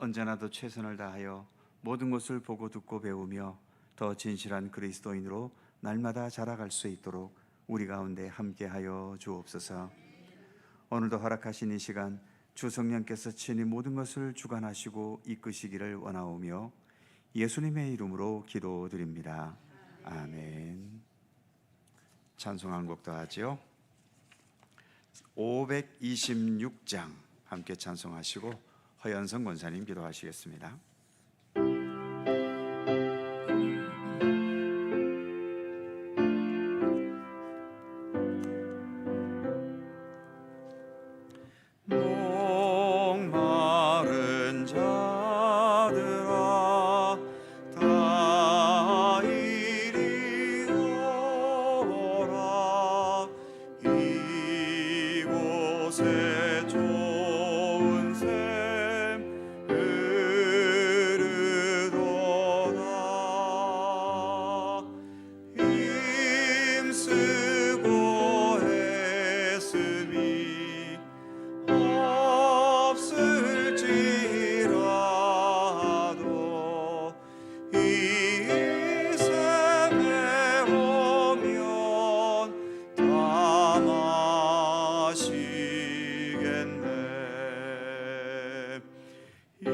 언제나도 최선을 다하여 모든 것을 보고 듣고 배우며 더 진실한 그리스도인으로 날마다 자라갈 수 있도록 우리 가운데 함께하여 주옵소서. 오늘도 허락하신 이 시간 주 성령께서 친히 모든 것을 주관하시고 이끄시기를 원하오며 예수님의 이름으로 기도드립니다. 아멘. 찬송 한 곡 더 하지요. 526장 함께 찬송하시고 허연성 권사님 기도하시겠습니다. 목마른 자들아 다 이리 오라. 이곳에 좋은 샘 흐르도다. 힘쓰고 애쓰미 없을지라도 이 샘에 오면 다 마시겠네. 이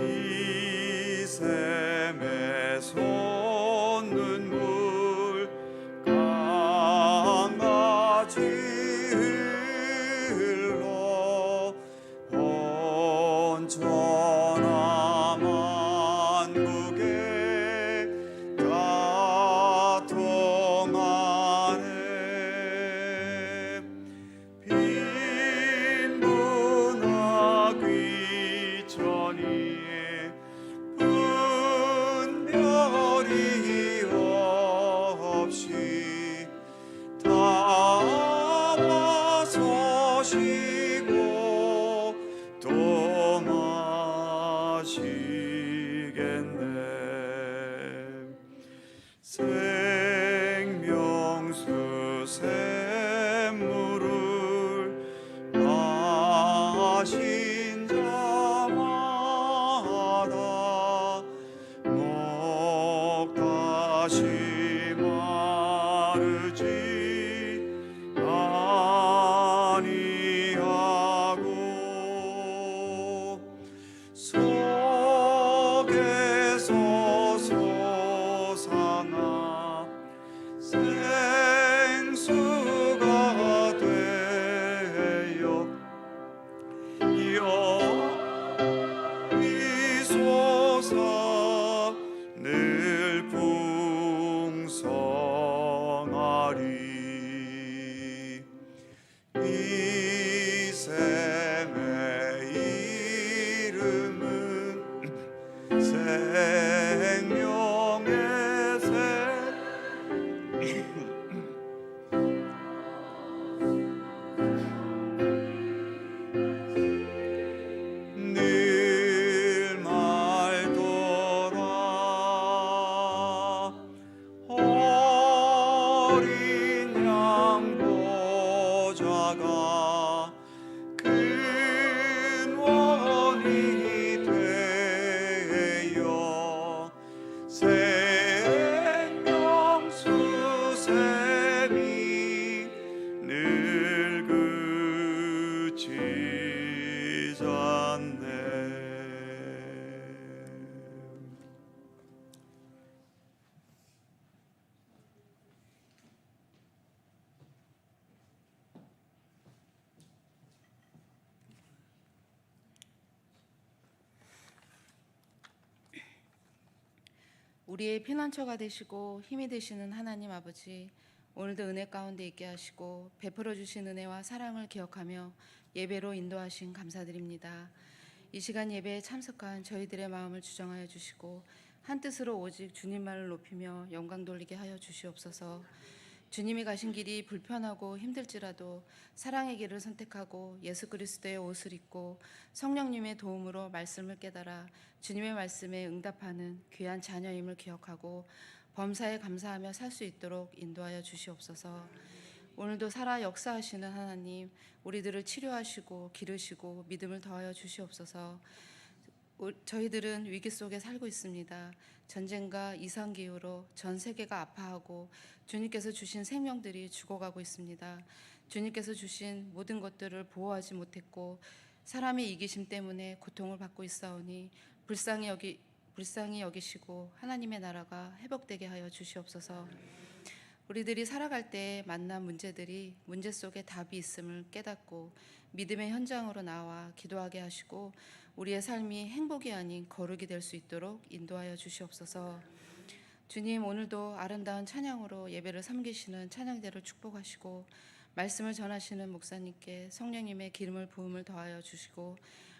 샘에 솟는 물 강같이 흘러 온 천하 만국에 다 통하네. 빈부나 귀천이 분별이 없이 다 와서 쉬고 또 마시겠네. 생명수 샘물을 마신 자마다 목 다시 마르지 아니하고 속에서 솟아나 생수가 되어 여기소서 늘 풍성하리. 이 샘의 이름은 생명의 샘. 늘 말도라. 어린 양 보좌가 근원이 되어 생명수 샘이 늘 그치지 않네. 우리의 피난처가 되시고 힘이 되시는 하나님 아버지, 오늘도 은혜 가운데 있게 하시고 베풀어 주신 은혜와 사랑을 기억하며 예배로 인도하신 감사드립니다. 이 시간 예배에 참석한 저희들의 마음을 주정하여 주시고 한 뜻으로 오직 주님만을 높이며 영광 돌리게 하여 주시옵소서. 주님이 가신 길이 불편하고 힘들지라도 사랑의 길을 선택하고 예수 그리스도의 옷을 입고 성령님의 도움으로 말씀을 깨달아 주님의 말씀에 응답하는 귀한 자녀임을 기억하고 범사에 감사하며 살 수 있도록 인도하여 주시옵소서. 오늘도 살아 역사하시는 하나님, 우리들을 치료하시고 기르시고 믿음을 더하여 주시옵소서. 저희들은 위기 속에 살고 있습니다. 전쟁과 이상 기후로 전 세계가 아파하고 주님께서 주신 생명들이 죽어가고 있습니다. 주님께서 주신 모든 것들을 보호하지 못했고 사람의 이기심 때문에 고통을 받고 있사오니 불쌍히 여기시고 하나님의 나라가 회복되게 하여 주시옵소서. 우리들이 살아갈 때 만난 문제들이 문제 속에 답이 있음을 깨닫고 믿음의 현장으로 나와 기도하게 하시고 우리의 삶이 행복이 아닌 거룩이 될 수 있도록 인도하여 주시옵소서. 주님, 오늘도 아름다운 찬양으로 예배를 섬기시는 찬양대를 축복하시고 말씀을 전하시는 목사님께 성령님의 기름을 부음을 더하여 주시고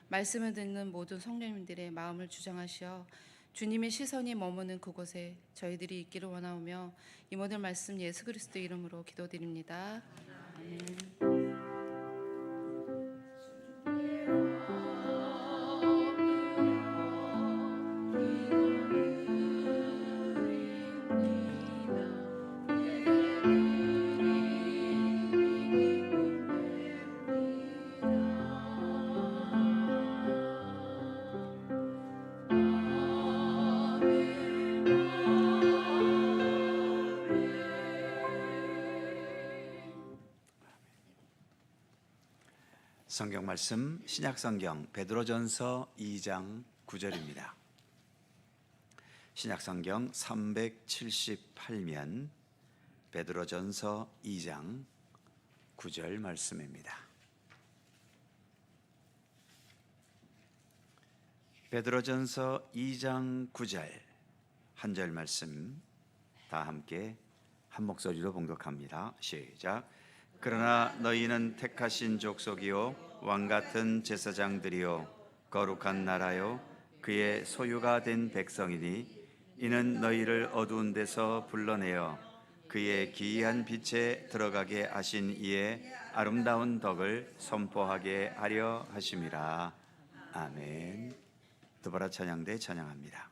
말씀을 듣는 모든 성령님들의 마음을 주장하시어 주님의 시선이 머무는 그곳에 저희들이 있기를 원하오며 이 모든 말씀 예수 그리스도 이름으로 기도드립니다. 아멘. 성경 말씀 신약성경 베드로전서 2장 9절입니다. 신약성경 378면 베드로전서 2장 9절 말씀입니다. 베드로전서 2장 9절 한 절 말씀 다 함께 한 목소리로 봉독합니다. 시작. 그러나 너희는 택하신 족속이요 왕같은 제사장들이요 거룩한 나라요 그의 소유가 된 백성이니 이는 너희를 어두운 데서 불러내어 그의 기이한 빛에 들어가게 하신 이의 아름다운 덕을 선포하게 하려 하심이라. 아멘. 두바라 찬양대 찬양합니다.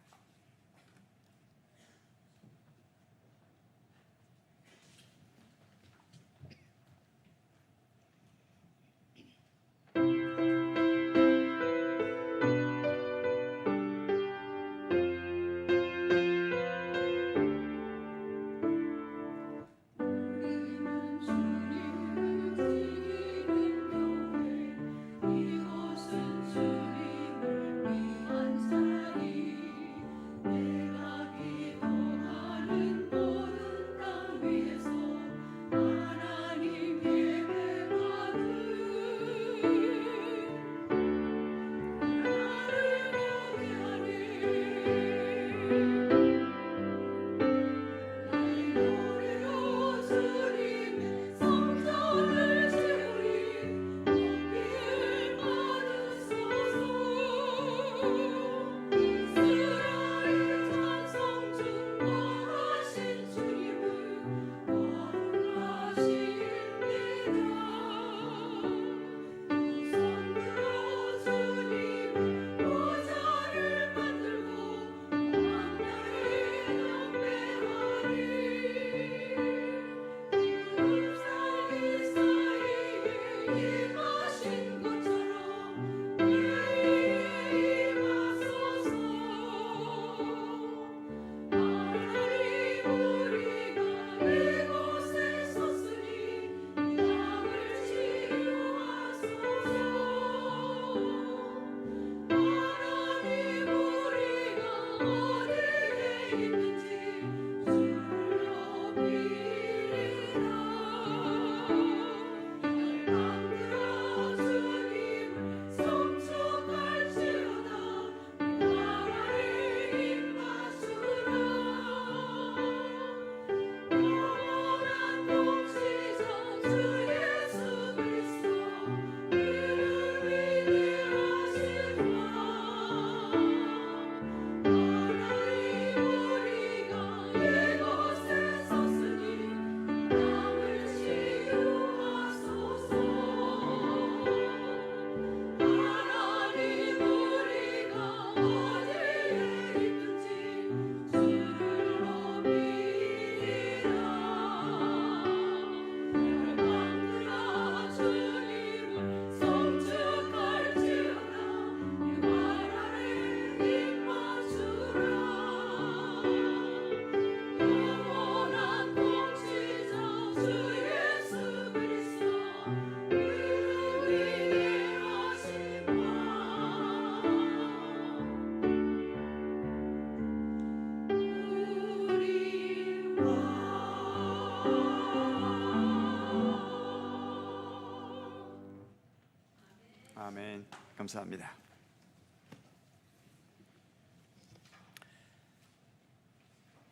감사합니다.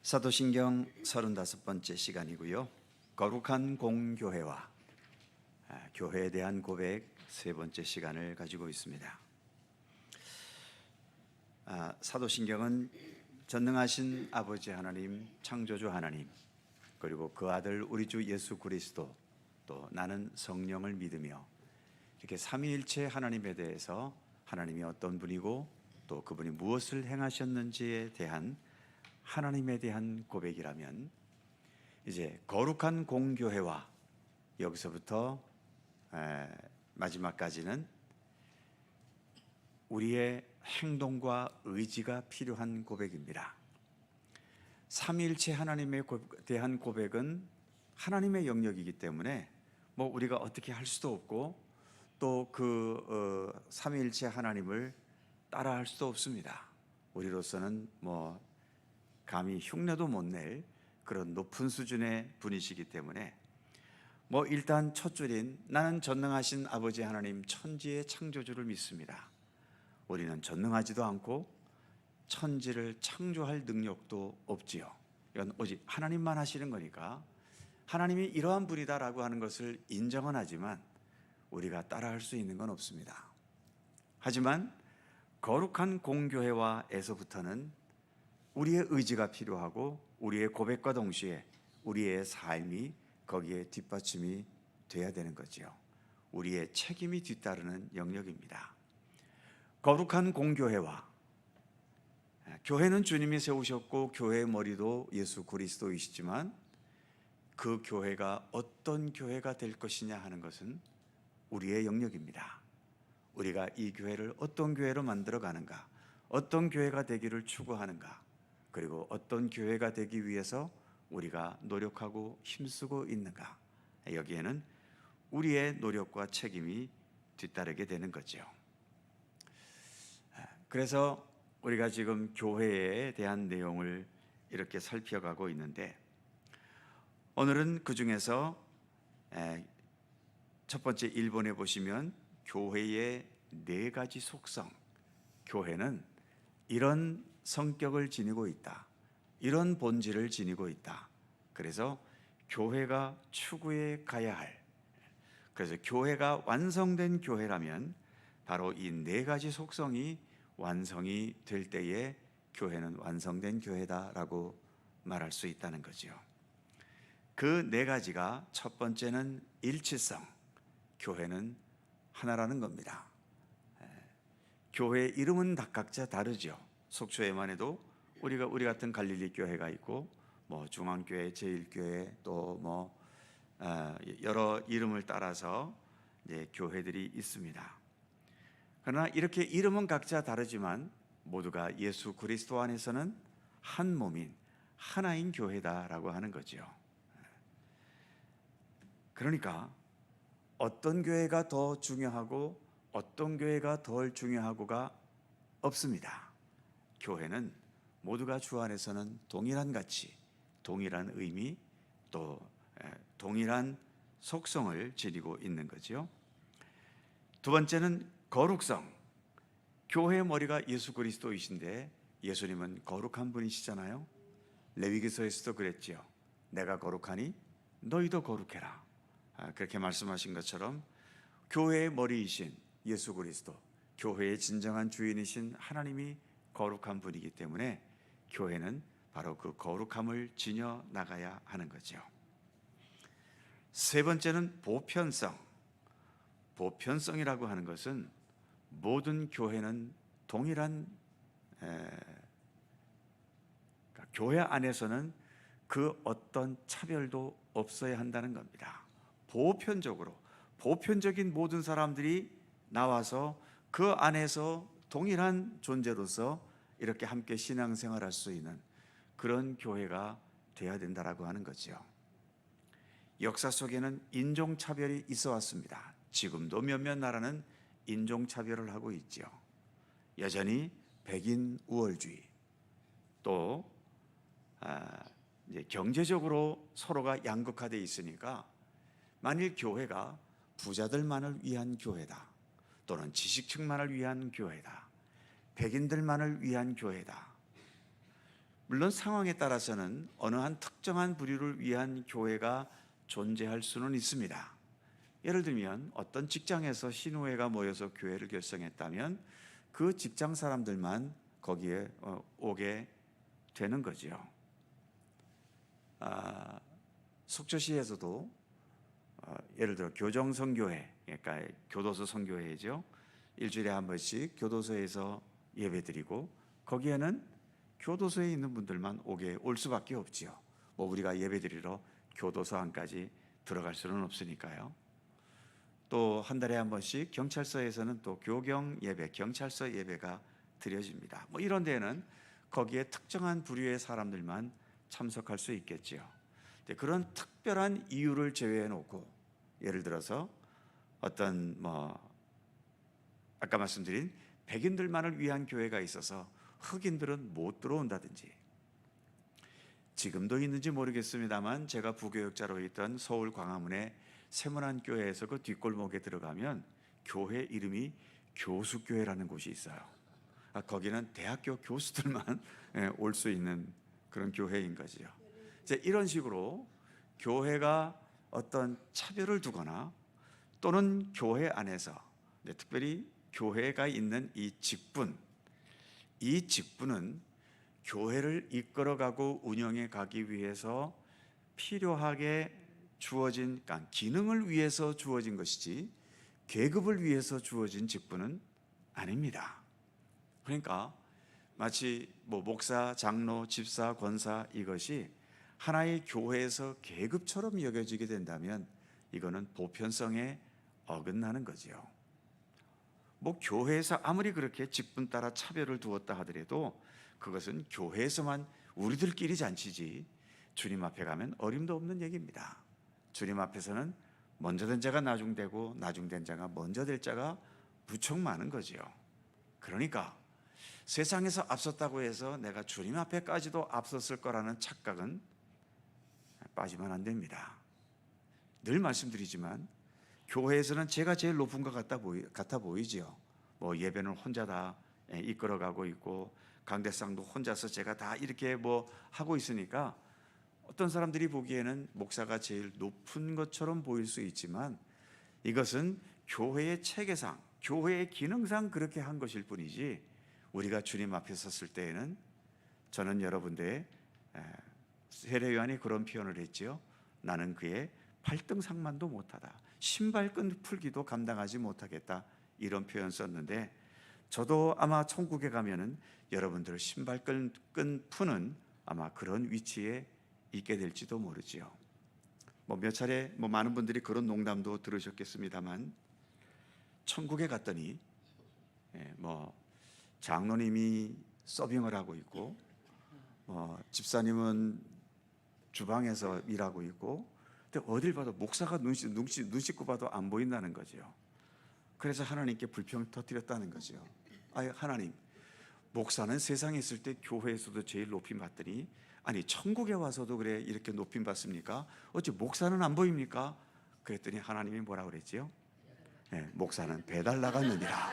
사도신경 35번째 시간이고요. 거룩한 공교회와 교회에 대한 고백 세 번째 시간을 가지고 있습니다. 사도신경은 전능하신 아버지 하나님, 창조주 하나님, 그리고 그 아들 우리 주 예수 그리스도, 또 나는 성령을 믿으며 이렇게 삼위일체 하나님에 대해서 하나님이 어떤 분이고 또 그분이 무엇을 행하셨는지에 대한 하나님에 대한 고백이라면, 이제 거룩한 공교회와 여기서부터 마지막까지는 우리의 행동과 의지가 필요한 고백입니다. 삼위일체 하나님에 대한 고백은 하나님의 영역이기 때문에 우리가 어떻게 할 수도 없고 또 그 삼위일체 하나님을 따라할 수도 없습니다. 우리로서는 감히 흉내도 못 낼 그런 높은 수준의 분이시기 때문에 일단 첫 줄인 나는 전능하신 아버지 하나님, 천지의 창조주를 믿습니다. 우리는 전능하지도 않고 천지를 창조할 능력도 없지요. 이건 오직 하나님만 하시는 거니까 하나님이 이러한 분이다라고 하는 것을 인정은 하지만 우리가 따라할 수 있는 건 없습니다. 하지만 거룩한 공교회와에서부터는 우리의 의지가 필요하고 우리의 고백과 동시에 우리의 삶이 거기에 뒷받침이 돼야 되는 거죠. 우리의 책임이 뒤따르는 영역입니다. 거룩한 공교회와, 교회는 주님이 세우셨고 교회의 머리도 예수 그리스도이시지만 그 교회가 어떤 교회가 될 것이냐 하는 것은 우리의 영역입니다. 우리가 이 교회를 어떤 교회로 만들어 가는가, 어떤 교회가 되기를 추구하는가, 그리고 어떤 교회가 되기 위해서 우리가 노력하고 힘쓰고 있는가, 여기에는 우리의 노력과 책임이 뒤따르게 되는 거죠. 그래서 우리가 지금 교회에 대한 내용을 이렇게 살펴가고 있는데, 오늘은 그 중에서 첫 번째 1번에 보시면 교회의 네 가지 속성, 교회는 이런 성격을 지니고 있다, 이런 본질을 지니고 있다. 그래서 교회가 추구해 가야 할, 그래서 교회가 완성된 교회라면 바로 이 네 가지 속성이 완성이 될 때에 교회는 완성된 교회다라고 말할 수 있다는 거죠. 그 네 가지가, 첫 번째는 일치성, 교회는 하나라는 겁니다. 교회 이름은 각자 다르죠. 속초에만 해도 우리 같은 갈릴리 교회가 있고 중앙교회, 제일교회, 또 여러 이름을 따라서 이제 교회들이 있습니다. 그러나 이렇게 이름은 각자 다르지만 모두가 예수 그리스도 안에서는 한 몸인 하나인 교회다라고 하는 거죠. 그러니까 어떤 교회가 더 중요하고 어떤 교회가 덜 중요하고가 없습니다. 교회는 모두가 주 안에서는 동일한 가치, 동일한 의미, 또 동일한 속성을 지니고 있는 거죠. 두 번째는 거룩성. 교회의 머리가 예수 그리스도이신데 예수님은 거룩한 분이시잖아요. 레위기서에서도 그랬지요. 내가 거룩하니 너희도 거룩해라. 그렇게 말씀하신 것처럼 교회의 머리이신 예수 그리스도, 교회의 진정한 주인이신 하나님이 거룩한 분이기 때문에 교회는 바로 그 거룩함을 지녀 나가야 하는 거죠. 세 번째는 보편성. 보편성이라고 하는 것은 모든 교회는 동일한 교회 안에서는 그 어떤 차별도 없어야 한다는 겁니다. 보편적인 모든 사람들이 나와서 그 안에서 동일한 존재로서 이렇게 함께 신앙생활할 수 있는 그런 교회가 되어야 된다라고 하는 거죠. 역사 속에는 인종차별이 있어 왔습니다. 지금도 몇몇 나라는 인종차별을 하고 있죠. 여전히 백인 우월주의, 또 이제 경제적으로 서로가 양극화되어 있으니까 만일 교회가 부자들만을 위한 교회다, 또는 지식층만을 위한 교회다. 백인들만을 위한 교회다. 물론 상황에 따라서는 어느 한 특정한 부류를 위한 교회가 존재할 수는 있습니다. 예를 들면 어떤 직장에서 신우회가 모여서 교회를 결성했다면 그 직장 사람들만 거기에 오게 되는 거죠. 속초시에서도 예를 들어 교정선교회, 그러니까 교도소 선교회죠. 일주일에 한 번씩 교도소에서 예배드리고 거기에는 교도소에 있는 분들만 올 수밖에 없지요. 뭐 우리가 예배드리러 교도소 안까지 들어갈 수는 없으니까요. 또 한 달에 한 번씩 경찰서에서는 또 교경 예배, 경찰서 예배가 드려집니다. 뭐 이런 데는 거기에 특정한 부류의 사람들만 참석할 수 있겠지요. 그런 특별한 이유를 제외해 놓고 예를 들어서 어떤 아까 말씀드린 백인들만을 위한 교회가 있어서 흑인들은 못 들어온다든지, 지금도 있는지 모르겠습니다만 제가 부교역자로 있던 서울 광화문의 세문안교회에서 그 뒷골목에 들어가면 교회 이름이 교수교회라는 곳이 있어요. 거기는 대학교 교수들만 올 수 있는 그런 교회인 거지요. 이런 식으로 교회가 어떤 차별을 두거나 또는 교회 안에서 특별히 교회가 있는 이 직분은 교회를 이끌어가고 운영해 가기 위해서 필요하게 주어진, 그러니까 기능을 위해서 주어진 것이지 계급을 위해서 주어진 직분은 아닙니다. 그러니까 마치 목사, 장로, 집사, 권사 이것이 하나의 교회에서 계급처럼 여겨지게 된다면 이거는 보편성에 어긋나는 거지요. 교회에서 아무리 그렇게 직분 따라 차별을 두었다 하더라도 그것은 교회에서만 우리들끼리 잔치지 주님 앞에 가면 어림도 없는 얘기입니다. 주님 앞에서는 먼저 된 자가 나중되고 나중된 자가 먼저 될 자가 무척 많은 거지요. 그러니까 세상에서 앞섰다고 해서 내가 주님 앞에까지도 앞섰을 거라는 착각은 빠지면 안 됩니다. 늘 말씀드리지만 교회에서는 제가 제일 높은 것 같아 보이지요. 예배는 혼자 다 이끌어가고 있고 강대상도 혼자서 제가 다 이렇게 하고 있으니까 어떤 사람들이 보기에는 목사가 제일 높은 것처럼 보일 수 있지만 이것은 교회의 체계상, 교회의 기능상 그렇게 한 것일 뿐이지 우리가 주님 앞에 섰을 때에는 저는 여러분들의 세례 요한이 그런 표현을 했지요. 나는 그의 발등상만도 못하다. 신발끈 풀기도 감당하지 못하겠다. 이런 표현 썼는데 저도 아마 천국에 가면은 여러분들 신발끈 푸는 아마 그런 위치에 있게 될지도 모르지요. 몇 차례 많은 분들이 그런 농담도 들으셨겠습니다만 천국에 갔더니 장로님이 서빙을 하고 있고 집사님은 주방에서 일하고 있고 근데 어딜 봐도 목사가 눈 씻고 봐도 안 보인다는 거죠. 그래서 하나님께 불평을 터뜨렸다는 거죠. 하나님, 목사는 세상에 있을 때 교회에서도 제일 높임 받더니 아니 천국에 와서도 그래 이렇게 높임 받습니까? 어찌 목사는 안 보입니까? 그랬더니 하나님이 뭐라 그랬지요? 목사는 배달 나갔느니라.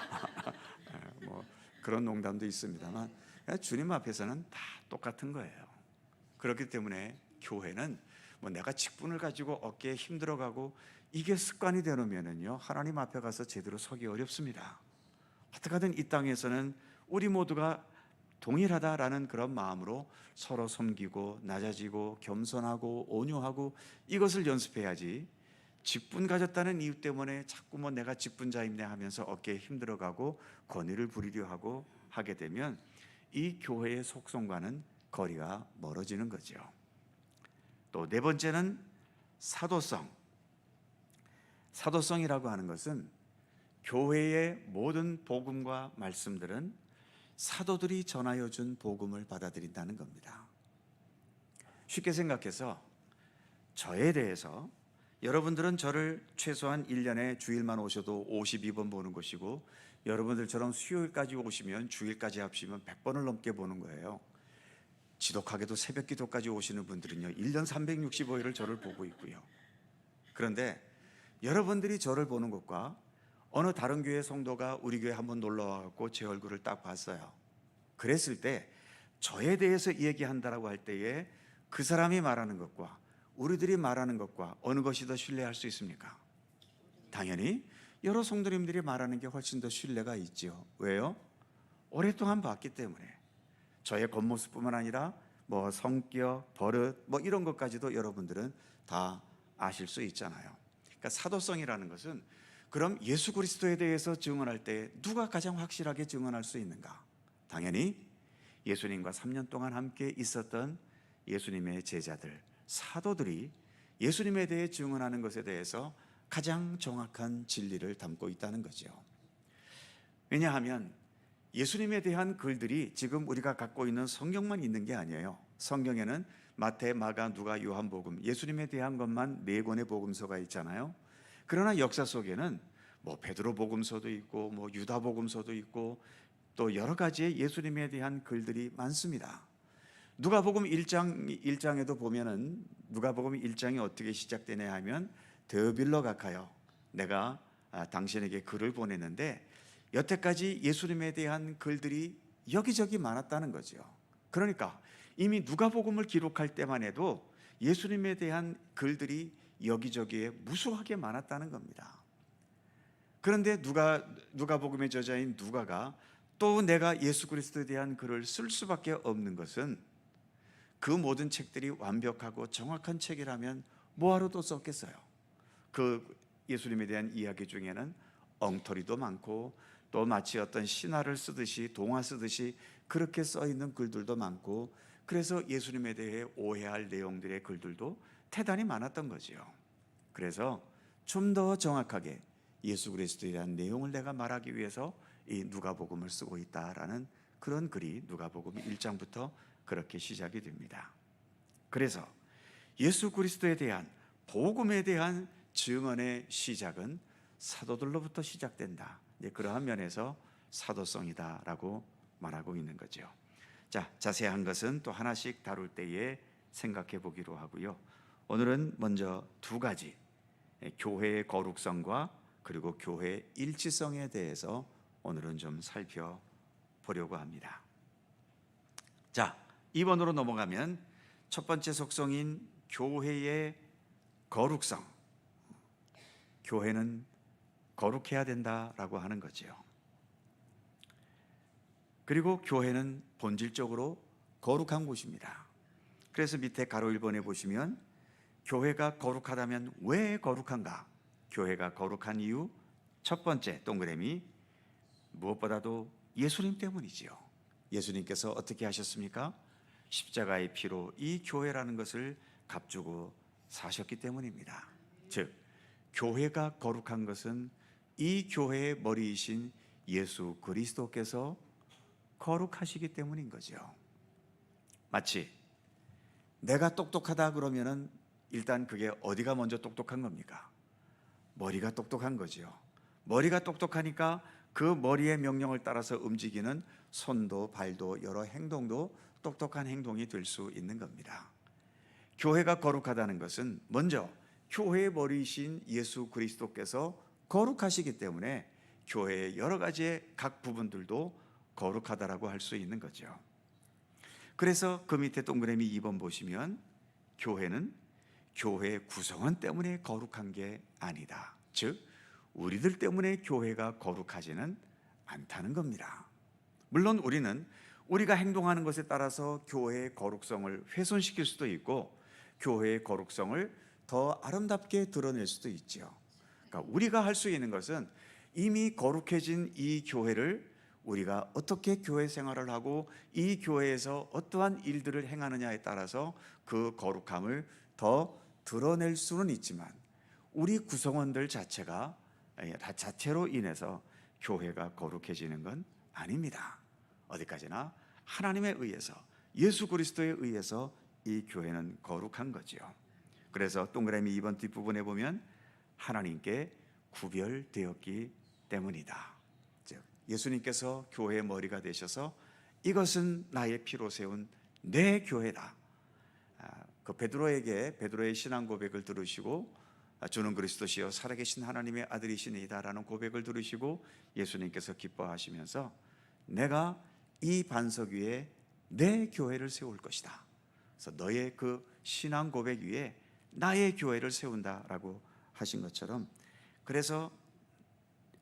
그런 농담도 있습니다만 주님 앞에서는 다 똑같은 거예요. 그렇기 때문에 교회는 내가 직분을 가지고 어깨에 힘들어가고 이게 습관이 되놓으면은요 하나님 앞에 가서 제대로 서기 어렵습니다. 어떻게든 이 땅에서는 우리 모두가 동일하다라는 그런 마음으로 서로 섬기고 낮아지고 겸손하고 온유하고 이것을 연습해야지 직분 가졌다는 이유 때문에 자꾸 내가 직분자임네 하면서 어깨에 힘들어가고 권위를 부리려 하고 하게 되면 이 교회의 속성과는 거리가 멀어지는 거죠. 또 네 번째는 사도성이라고 하는 것은 교회의 모든 복음과 말씀들은 사도들이 전하여 준 복음을 받아들인다는 겁니다. 쉽게 생각해서 저에 대해서 여러분들은 저를 최소한 1년에 주일만 오셔도 52번 보는 것이고 여러분들처럼 수요일까지 오시면 주일까지 합치면 100번을 넘게 보는 거예요. 지독하게도 새벽 기도까지 오시는 분들은요 1년 365일을 저를 보고 있고요. 그런데 여러분들이 저를 보는 것과 어느 다른 교회 성도가 우리 교회 한번 놀러 와갖고 제 얼굴을 딱 봤어요. 그랬을 때 저에 대해서 얘기한다라고 할 때에 그 사람이 말하는 것과 우리들이 말하는 것과 어느 것이 더 신뢰할 수 있습니까? 당연히 여러 성도님들이 말하는 게 훨씬 더 신뢰가 있죠. 왜요? 오랫동안 봤기 때문에. 저의 겉모습뿐만 아니라 뭐 성격, 버릇 뭐 이런 것까지도 여러분들은 다 아실 수 있잖아요. 그러니까 사도성이라는 것은 그럼 예수 그리스도에 대해서 증언할 때 누가 가장 확실하게 증언할 수 있는가? 당연히 예수님과 3년 동안 함께 있었던 예수님의 제자들, 사도들이 예수님에 대해 증언하는 것에 대해서 가장 정확한 진리를 담고 있다는 거죠. 왜냐하면 예수님에 대한 글들이 지금 우리가 갖고 있는 성경만 있는 게 아니에요. 성경에는 마태, 마가, 누가, 요한복음, 예수님에 대한 것만 4권의 복음서가 있잖아요. 그러나 역사 속에는 뭐 베드로 복음서도 있고 뭐 유다 복음서도 있고 또 여러 가지의 예수님에 대한 글들이 많습니다. 누가복음 1장에도 보면은 누가복음 1장이 어떻게 시작되냐 하면 데오빌로 가카요, 내가 당신에게 글을 보냈는데 여태까지 예수님에 대한 글들이 여기저기 많았다는 거죠. 그러니까 이미 누가복음을 기록할 때만 해도 예수님에 대한 글들이 여기저기에 무수하게 많았다는 겁니다. 그런데 누가복음의 저자인 누가가 또 내가 예수 그리스도에 대한 글을 쓸 수밖에 없는 것은 그 모든 책들이 완벽하고 정확한 책이라면 뭐하러 또 썼겠어요? 그 예수님에 대한 이야기 중에는 엉터리도 많고 또 마치 어떤 신화를 쓰듯이 동화 쓰듯이 그렇게 써 있는 글들도 많고 그래서 예수님에 대해 오해할 내용들의 글들도 대단히 많았던 거지요. 그래서 좀 더 정확하게 예수 그리스도에 대한 내용을 내가 말하기 위해서 이 누가복음을 쓰고 있다라는 그런 글이 누가복음 1장부터 그렇게 시작이 됩니다. 그래서 예수 그리스도에 대한 복음에 대한 증언의 시작은 사도들로부터 시작된다. 그러한 면에서 사도성이다라고 말하고 있는 거죠. 자, 자세한 것은 또 하나씩 다룰 때에 생각해 보기로 하고요. 오늘은 먼저 2가지, 교회의 거룩성과 그리고 교회의 일치성에 대해서 오늘은 좀 살펴보려고 합니다. 자, 2번으로 넘어가면 첫 번째 속성인 교회의 거룩성. 교회는 거룩해야 된다라고 하는 거지요. 그리고 교회는 본질적으로 거룩한 곳입니다. 그래서 밑에 가로 1번에 보시면 교회가 거룩하다면 왜 거룩한가? 교회가 거룩한 이유 첫 번째 동그라미, 무엇보다도 예수님 때문이지요. 예수님께서 어떻게 하셨습니까? 십자가의 피로 이 교회라는 것을 값주고 사셨기 때문입니다. 즉 교회가 거룩한 것은 이 교회의 머리이신 예수 그리스도께서 거룩하시기 때문인 거죠. 마치 내가 똑똑하다 그러면은 일단 그게 어디가 먼저 똑똑한 겁니까? 머리가 똑똑한 거죠. 머리가 똑똑하니까 그 머리의 명령을 따라서 움직이는 손도 발도 여러 행동도 똑똑한 행동이 될 수 있는 겁니다. 교회가 거룩하다는 것은 먼저 교회의 머리이신 예수 그리스도께서 거룩하시기 때문에 교회의 여러 가지의 각 부분들도 거룩하다라고 할 수 있는 거죠. 그래서 그 밑에 동그라미 2번 보시면 교회는 교회의 구성원 때문에 거룩한 게 아니다. 즉 우리들 때문에 교회가 거룩하지는 않다는 겁니다. 물론 우리는 우리가 행동하는 것에 따라서 교회의 거룩성을 훼손시킬 수도 있고 교회의 거룩성을 더 아름답게 드러낼 수도 있죠. 그러니까 우리가 할 수 있는 것은 이미 거룩해진 이 교회를 우리가 어떻게 교회 생활을 하고 이 교회에서 어떠한 일들을 행하느냐에 따라서 그 거룩함을 더 드러낼 수는 있지만 우리 구성원들 자체가 자체로 인해서 교회가 거룩해지는 건 아닙니다. 어디까지나 하나님에 의해서 예수 그리스도에 의해서 이 교회는 거룩한 거지요. 그래서 동그라미 2번 뒷부분에 보면 하나님께 구별되었기 때문이다. 즉 예수님께서 교회의 머리가 되셔서 이것은 나의 피로 세운 내 교회다. 그 베드로의 신앙 고백을 들으시고 주는 그리스도시요 살아계신 하나님의 아들이시니이다라는 고백을 들으시고 예수님께서 기뻐하시면서 내가 이 반석 위에 내 교회를 세울 것이다. 그래서 너의 그 신앙 고백 위에 나의 교회를 세운다라고 하신 것처럼, 그래서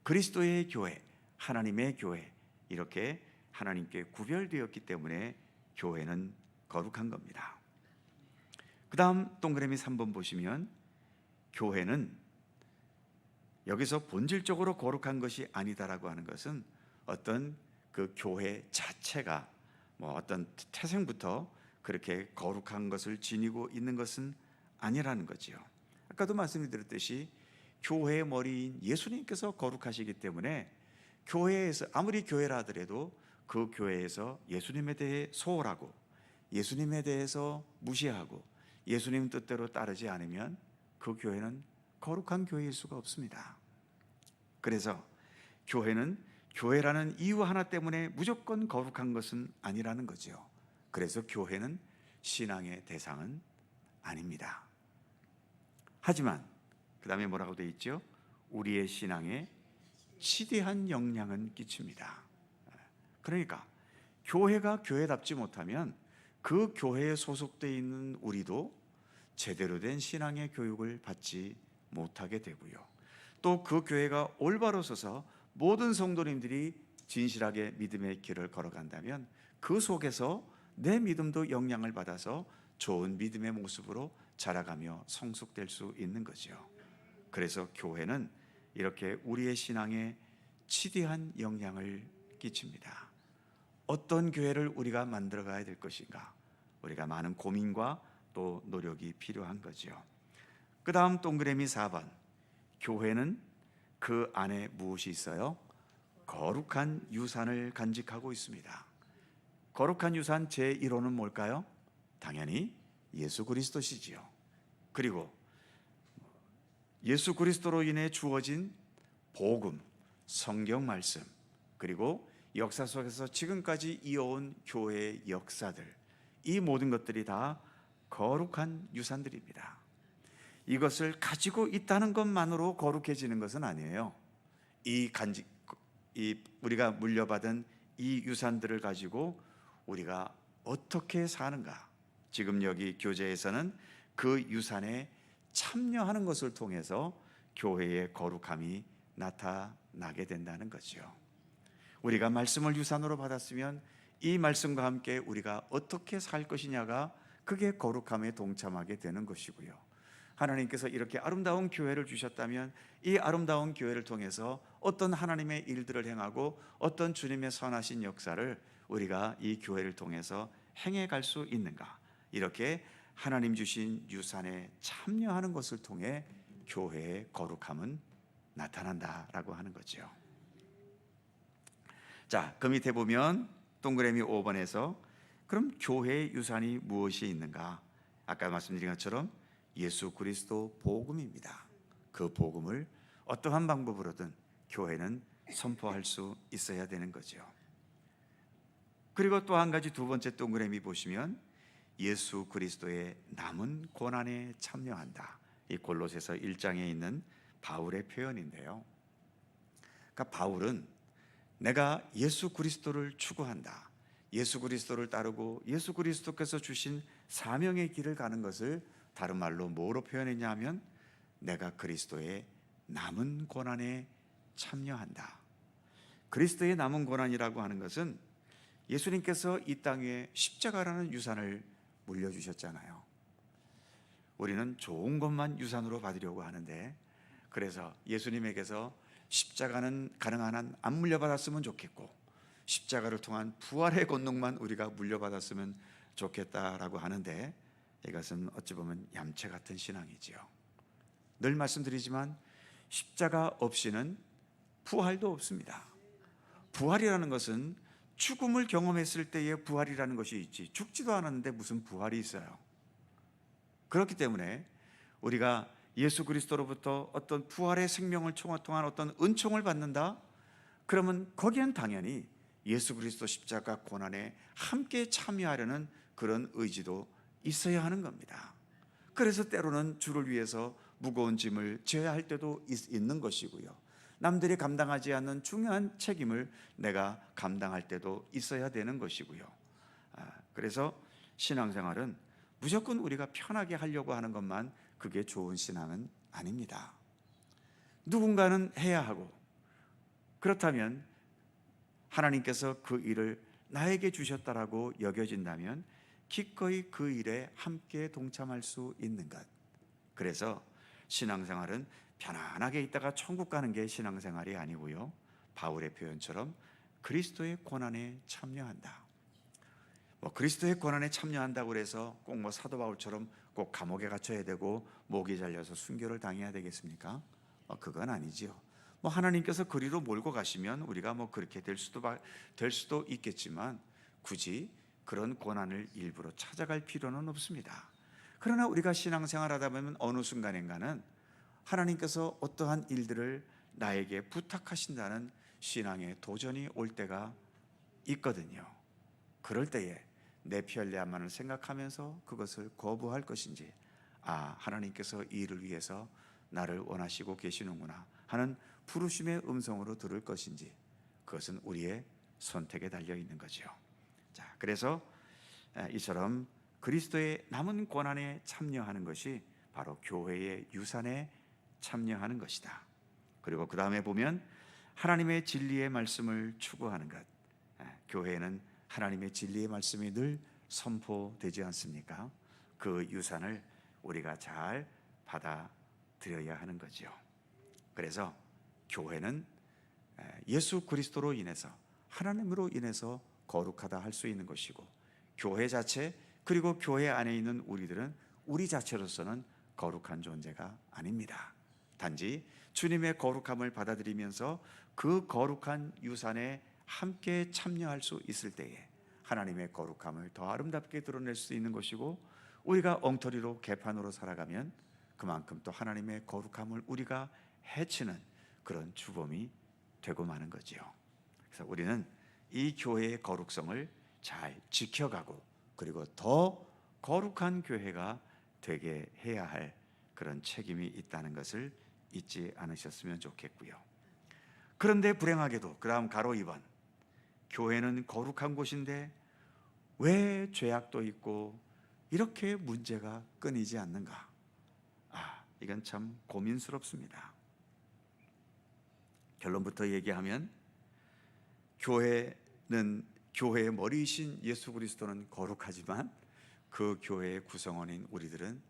그리스도의 교회, 하나님의 교회, 이렇게 하나님께 구별되었기 때문에 교회는 거룩한 겁니다. 그 다음 동그라미 3번 보시면 교회는 여기서 본질적으로 거룩한 것이 아니다라고 하는 것은 어떤 그 교회 자체가 어떤 태생부터 그렇게 거룩한 것을 지니고 있는 것은 아니라는 거지요. 아까도 말씀드렸듯이 교회의 머리인 예수님께서 거룩하시기 때문에 교회에서 아무리 교회라 하더라도 그 교회에서 예수님에 대해 소홀하고 예수님에 대해서 무시하고 예수님 뜻대로 따르지 않으면 그 교회는 거룩한 교회일 수가 없습니다. 그래서 교회는 교회라는 이유 하나 때문에 무조건 거룩한 것은 아니라는 거죠. 그래서 교회는 신앙의 대상은 아닙니다. 하지만 그 다음에 뭐라고 되어 있죠? 우리의 신앙에 치대한 영향은 끼칩니다. 그러니까 교회가 교회답지 못하면 그 교회에 소속되어 있는 우리도 제대로 된 신앙의 교육을 받지 못하게 되고요. 또 그 교회가 올바로 서서 모든 성도님들이 진실하게 믿음의 길을 걸어간다면 그 속에서 내 믿음도 영향을 받아서 좋은 믿음의 모습으로 자라가며 성숙될 수 있는 거죠. 그래서 교회는 이렇게 우리의 신앙에 치대한 영향을 끼칩니다. 어떤 교회를 우리가 만들어 가야 될 것인가? 우리가 많은 고민과 또 노력이 필요한 거죠. 그 다음 동그라미 4번, 교회는 그 안에 무엇이 있어요? 거룩한 유산을 간직하고 있습니다. 거룩한 유산 제1호는 뭘까요? 당연히 예수 그리스도시지요. 그리고 예수 그리스도로 인해 주어진 복음, 성경 말씀, 그리고 역사 속에서 지금까지 이어온 교회의 역사들, 이 모든 것들이 다 거룩한 유산들입니다. 이것을 가지고 있다는 것만으로 거룩해지는 것은 아니에요. 우리가 물려받은 이 유산들을 가지고 우리가 어떻게 사는가? 지금 여기 교재에서는 그 유산에 참여하는 것을 통해서 교회의 거룩함이 나타나게 된다는 거죠. 우리가 말씀을 유산으로 받았으면 이 말씀과 함께 우리가 어떻게 살 것이냐가 그게 거룩함에 동참하게 되는 것이고요. 하나님께서 이렇게 아름다운 교회를 주셨다면 이 아름다운 교회를 통해서 어떤 하나님의 일들을 행하고 어떤 주님의 선하신 역사를 우리가 이 교회를 통해서 행해 갈 수 있는가? 이렇게 하나님 주신 유산에 참여하는 것을 통해 교회의 거룩함은 나타난다라고 하는 거죠. 자, 그 밑에 보면 동그라미 5번에서 그럼 교회의 유산이 무엇이 있는가? 아까 말씀드린 것처럼 예수 그리스도 복음입니다. 그 복음을 어떠한 방법으로든 교회는 선포할 수 있어야 되는 거죠. 그리고 또 한 가지, 두 번째 동그라미 보시면 예수 그리스도의 남은 고난에 참여한다. 이 골로새서 1장에 있는 바울의 표현인데요. 그러니까 바울은 내가 예수 그리스도를 추구한다, 예수 그리스도를 따르고 예수 그리스도께서 주신 사명의 길을 가는 것을 다른 말로 뭐로 표현했냐 하면 내가 그리스도의 남은 고난에 참여한다. 그리스도의 남은 고난이라고 하는 것은 예수님께서 이 땅에 십자가라는 유산을 물려주셨잖아요. 우리는 좋은 것만 유산으로 받으려고 하는데, 그래서 예수님에게서 십자가는 가능한 한 안 물려받았으면 좋겠고 십자가를 통한 부활의 권능만 우리가 물려받았으면 좋겠다라고 하는데, 이것은 어찌 보면 얌체 같은 신앙이지요. 늘 말씀드리지만 십자가 없이는 부활도 없습니다. 부활이라는 것은 죽음을 경험했을 때의 부활이라는 것이 있지, 죽지도 않았는데 무슨 부활이 있어요. 그렇기 때문에 우리가 예수 그리스도로부터 어떤 부활의 생명을 통한 어떤 은총을 받는다? 그러면 거기엔 당연히 예수 그리스도 십자가 고난에 함께 참여하려는 그런 의지도 있어야 하는 겁니다. 그래서 때로는 주를 위해서 무거운 짐을 져야 할 때도 있는 것이고요. 남들이 감당하지 않는 중요한 책임을 내가 감당할 때도 있어야 되는 것이고요. 그래서 신앙생활은 무조건 우리가 편하게 하려고 하는 것만 그게 좋은 신앙은 아닙니다. 누군가는 해야 하고, 그렇다면 하나님께서 그 일을 나에게 주셨다라고 여겨진다면 기꺼이 그 일에 함께 동참할 수 있는 것. 그래서 신앙생활은 편안하게 있다가 천국 가는 게 신앙생활이 아니고요, 바울의 표현처럼 그리스도의 고난에 참여한다. 그리스도의 고난에 참여한다고 해서 꼭 사도 바울처럼 꼭 감옥에 갇혀야 되고 목이 잘려서 순교를 당해야 되겠습니까? 그건 아니지요. 하나님께서 그리로 몰고 가시면 우리가 그렇게 될 수도 있겠지만 굳이 그런 고난을 일부러 찾아갈 필요는 없습니다. 그러나 우리가 신앙생활하다 보면 어느 순간인가는 하나님께서 어떠한 일들을 나에게 부탁하신다는 신앙의 도전이 올 때가 있거든요. 그럴 때에 내 편리함만을 생각하면서 그것을 거부할 것인지, 하나님께서 이 일을 위해서 나를 원하시고 계시는구나 하는 부르심의 음성으로 들을 것인지, 그것은 우리의 선택에 달려 있는 거죠. 자, 그래서 이처럼 그리스도의 남은 고난에 참여하는 것이 바로 교회의 유산에 참여하는 것이다. 그리고 그 다음에 보면 하나님의 진리의 말씀을 추구하는 것. 교회에는 하나님의 진리의 말씀이 늘 선포되지 않습니까? 그 유산을 우리가 잘 받아들여야 하는 거죠. 그래서 교회는 예수 그리스도로 인해서, 하나님으로 인해서 거룩하다 할 수 있는 것이고, 교회 자체 그리고 교회 안에 있는 우리들은 우리 자체로서는 거룩한 존재가 아닙니다. 단지 주님의 거룩함을 받아들이면서 그 거룩한 유산에 함께 참여할 수 있을 때에 하나님의 거룩함을 더 아름답게 드러낼 수 있는 것이고, 우리가 엉터리로 개판으로 살아가면 그만큼 또 하나님의 거룩함을 우리가 해치는 그런 주범이 되고 마는 거지요. 그래서 우리는 이 교회의 거룩성을 잘 지켜가고, 그리고 더 거룩한 교회가 되게 해야 할 그런 책임이 있다는 것을 잊지 않으셨으면 좋겠고요. 그런데 불행하게도 그 다음 가로 2번, 교회는 거룩한 곳인데 왜 죄악도 있고 이렇게 문제가 끊이지 않는가? 이건 참 고민스럽습니다. 결론부터 얘기하면 교회의 머리이신 예수 그리스도는 거룩하지만 그 교회의 구성원인 우리들은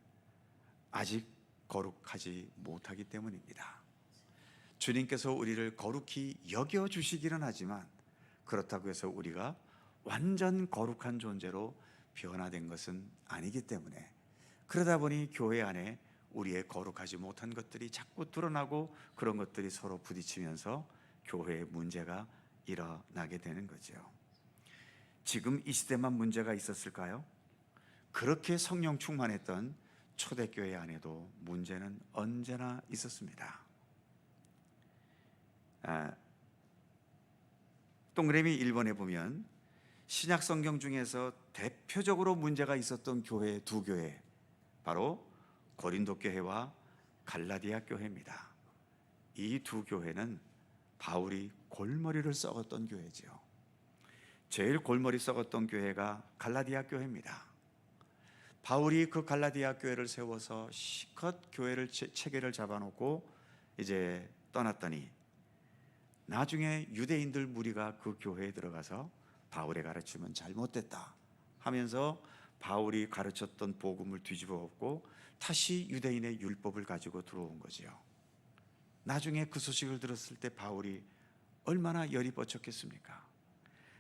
아직 거룩하지 못하기 때문입니다. 주님께서 우리를 거룩히 여겨주시기는 하지만 그렇다고 해서 우리가 완전 거룩한 존재로 변화된 것은 아니기 때문에, 그러다 보니 교회 안에 우리의 거룩하지 못한 것들이 자꾸 드러나고 그런 것들이 서로 부딪히면서 교회에 문제가 일어나게 되는 거죠. 지금 이 시대만 문제가 있었을까요? 그렇게 성령 충만했던 초대교회 안에도 문제는 언제나 있었습니다. 동그라미 1번에 보면 신약 성경 중에서 대표적으로 문제가 있었던 교회 두 교회, 바로 고린도 교회와 갈라디아 교회입니다. 이 두 교회는 바울이 골머리를 썩었던 교회지요. 제일 골머리 썩었던 교회가 갈라디아 교회입니다. 바울이 그 갈라디아 교회를 세워서 실컷 교회를 체계를 잡아놓고 이제 떠났더니 나중에 유대인들 무리가 그 교회에 들어가서 바울의 가르침은 잘못됐다 하면서 바울이 가르쳤던 복음을 뒤집어 엎고 다시 유대인의 율법을 가지고 들어온 거지요. 나중에 그 소식을 들었을 때 바울이 얼마나 열이 뻗쳤겠습니까?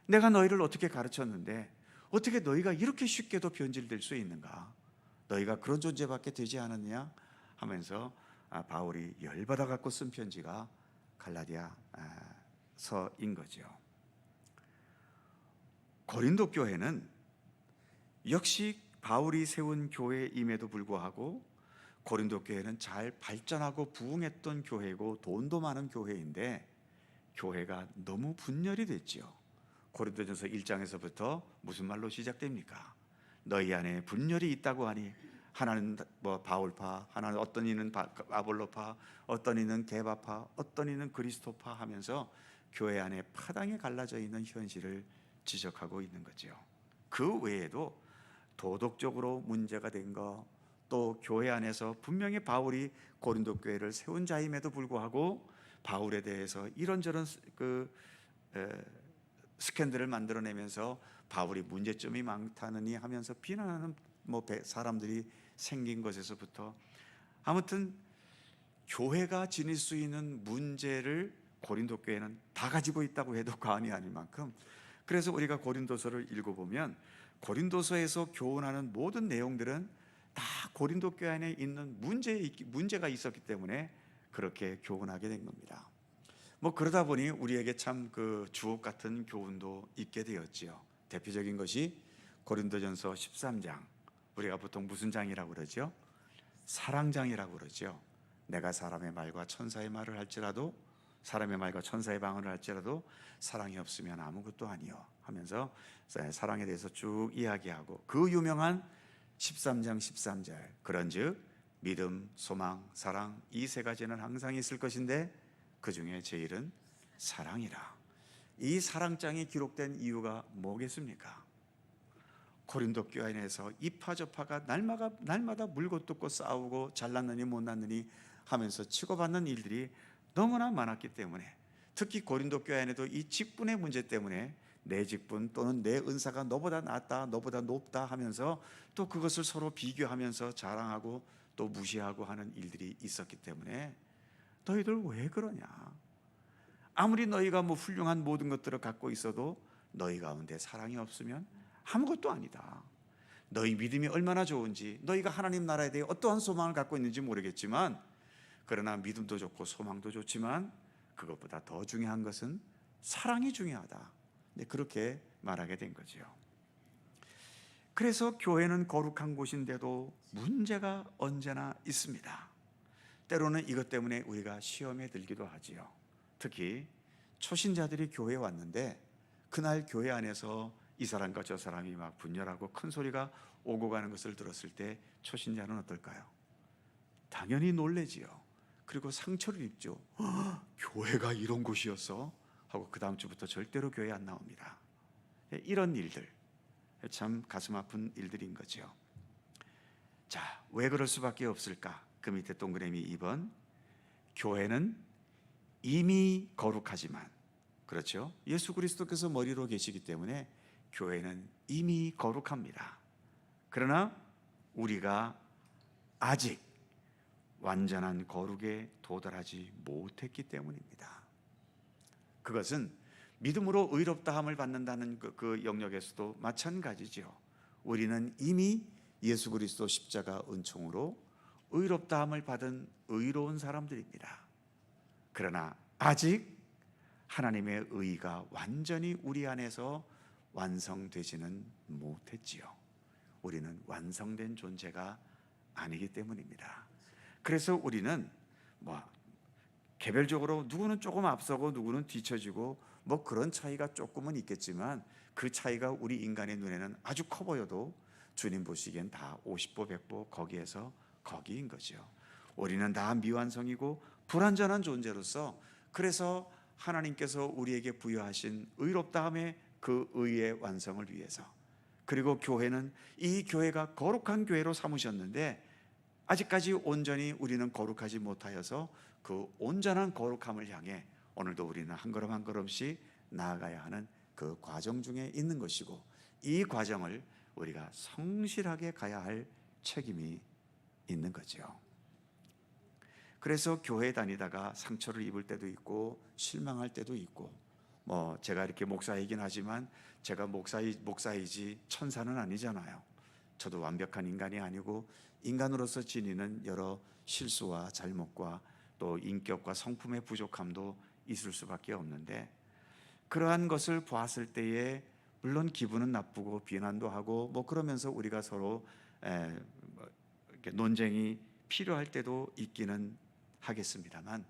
내가 너희를 어떻게 가르쳤는데 어떻게 너희가 이렇게 쉽게도 변질될 수 있는가? 너희가 그런 존재밖에 되지 않았냐? 하면서 바울이 열받아 갖고 쓴 편지가 갈라디아 서인 거죠. 고린도 교회는 역시 바울이 세운 교회임에도 불구하고 고린도 교회는 잘 발전하고 부흥했던 교회고 돈도 많은 교회인데 교회가 너무 분열이 됐지요. 고린도전서 1장에서부터 무슨 말로 시작됩니까? 너희 안에 분열이 있다고 하니 하나는 뭐 바울파, 하나는 어떤 이는 아볼로파, 어떤 이는 게바파, 어떤 이는 그리스도파 하면서 교회 안에 파당에 갈라져 있는 현실을 지적하고 있는 거죠. 그 외에도 도덕적으로 문제가 된 거, 또 교회 안에서 분명히 바울이 고린도 교회를 세운 자임에도 불구하고 바울에 대해서 이런저런 스캔들을 만들어내면서 바울이 문제점이 많다느니 하면서 비난하는 사람들이 생긴 것에서부터 아무튼 교회가 지닐 수 있는 문제를 고린도 교회는 다 가지고 있다고 해도 과언이 아닐 만큼, 그래서 우리가 고린도서를 읽어보면 고린도서에서 교훈하는 모든 내용들은 다 고린도 교회 안에 있는 문제가 있었기 때문에 그렇게 교훈하게 된 겁니다. 그러다 보니 우리에게 참 주옥 같은 교훈도 있게 되었지요. 대표적인 것이 고린도전서 13장, 우리가 보통 무슨 장이라고 그러죠? 사랑장이라고 그러죠. 내가 사람의 말과 천사의 말을 할지라도, 사람의 말과 천사의 방언을 할지라도 사랑이 없으면 아무것도 아니요 하면서 사랑에 대해서 쭉 이야기하고, 그 유명한 13장 13절, 그런즉 믿음, 소망, 사랑, 이 세 가지는 항상 있을 것인데 그 중에 제일은 사랑이라. 이 사랑장이 기록된 이유가 뭐겠습니까? 고린도 교회 안에서 이파저파가 날마다 물고 뜯고 싸우고 잘났느니 못났느니 하면서 치고받는 일들이 너무나 많았기 때문에, 특히 고린도 교회 안에도 이 직분의 문제 때문에 내 직분 또는 내 은사가 너보다 낫다, 너보다 높다 하면서 또 그것을 서로 비교하면서 자랑하고 또 무시하고 하는 일들이 있었기 때문에, 너희들 왜 그러냐? 아무리 너희가 훌륭한 모든 것들을 갖고 있어도 너희 가운데 사랑이 없으면 아무것도 아니다. 너희 믿음이 얼마나 좋은지, 너희가 하나님 나라에 대해 어떠한 소망을 갖고 있는지 모르겠지만, 그러나 믿음도 좋고 소망도 좋지만 그것보다 더 중요한 것은 사랑이 중요하다. 그렇게 말하게 된 거죠. 그래서 교회는 거룩한 곳인데도 문제가 언제나 있습니다. 때로는 이것 때문에 우리가 시험에 들기도 하지요. 특히 초신자들이 교회에 왔는데 그날 교회 안에서 이 사람과 저 사람이 막 분열하고 큰 소리가 오고 가는 것을 들었을 때 초신자는 어떨까요? 당연히 놀래지요. 그리고 상처를 입죠. 교회가 이런 곳이었어? 하고 그 다음 주부터 절대로 교회 안 나옵니다. 이런 일들, 참 가슴 아픈 일들인 거죠. 자, 왜 그럴 수밖에 없을까? 그 밑에 동그라미 2번, 교회는 이미 거룩하지만, 그렇죠? 예수 그리스도께서 머리로 계시기 때문에 교회는 이미 거룩합니다. 그러나 우리가 아직 완전한 거룩에 도달하지 못했기 때문입니다. 그것은 믿음으로 의롭다함을 받는다는 그 영역에서도 마찬가지죠. 우리는 이미 예수 그리스도 십자가 은총으로 의롭다함을 받은 의로운 사람들입니다. 그러나 아직 하나님의 의가 완전히 우리 안에서 완성되지는 못했지요. 우리는 완성된 존재가 아니기 때문입니다. 그래서 우리는 개별적으로 누구는 조금 앞서고 누구는 뒤처지고 그런 차이가 조금은 있겠지만, 그 차이가 우리 인간의 눈에는 아주 커 보여도 주님 보시기엔 다 50보 100보 거기에서 거기인 거죠. 우리는 다 미완성이고 불완전한 존재로서, 그래서 하나님께서 우리에게 부여하신 의롭다함의 그 의의 완성을 위해서, 그리고 교회는 이 교회가 거룩한 교회로 삼으셨는데 아직까지 온전히 우리는 거룩하지 못하여서 그 온전한 거룩함을 향해 오늘도 우리는 한 걸음 한 걸음씩 나아가야 하는 그 과정 중에 있는 것이고, 이 과정을 우리가 성실하게 가야 할 책임이 있는 거죠. 그래서 교회 다니다가 상처를 입을 때도 있고 실망할 때도 있고, 제가 이렇게 목사이긴 하지만 제가 목사이지 천사는 아니잖아요. 저도 완벽한 인간이 아니고 인간으로서 지니는 여러 실수와 잘못과 또 인격과 성품의 부족함도 있을 수밖에 없는데, 그러한 것을 보았을 때에 물론 기분은 나쁘고 비난도 하고 그러면서 우리가 서로 이렇게 논쟁이 필요할 때도 있기는 하겠습니다만,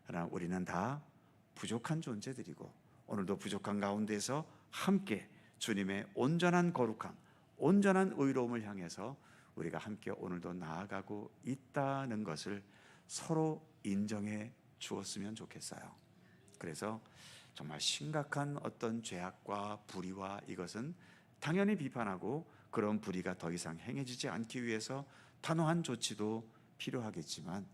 그러나 우리는 다 부족한 존재들이고 오늘도 부족한 가운데서 함께 주님의 온전한 거룩함, 온전한 의로움을 향해서 우리가 함께 오늘도 나아가고 있다는 것을 서로 인정해 주었으면 좋겠어요. 그래서 정말 심각한 어떤 죄악과 불의와 이것은 당연히 비판하고 그런 불의가 더 이상 행해지지 않기 위해서 단호한 조치도 필요하겠지만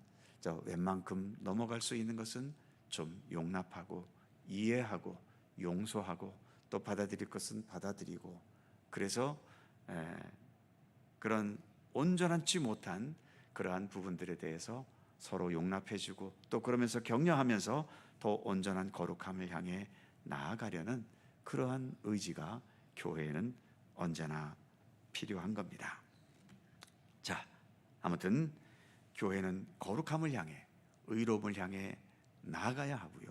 웬만큼 넘어갈 수 있는 것은 좀 용납하고 이해하고 용서하고 또 받아들일 것은 받아들이고, 그래서 그런 온전하지 못한 그러한 부분들에 대해서 서로 용납해주고 또 그러면서 격려하면서 더 온전한 거룩함을 향해 나아가려는 그러한 의지가 교회에는 언제나 필요한 겁니다. 자, 아무튼 교회는 거룩함을 향해, 의로움을 향해 나아가야 하고요,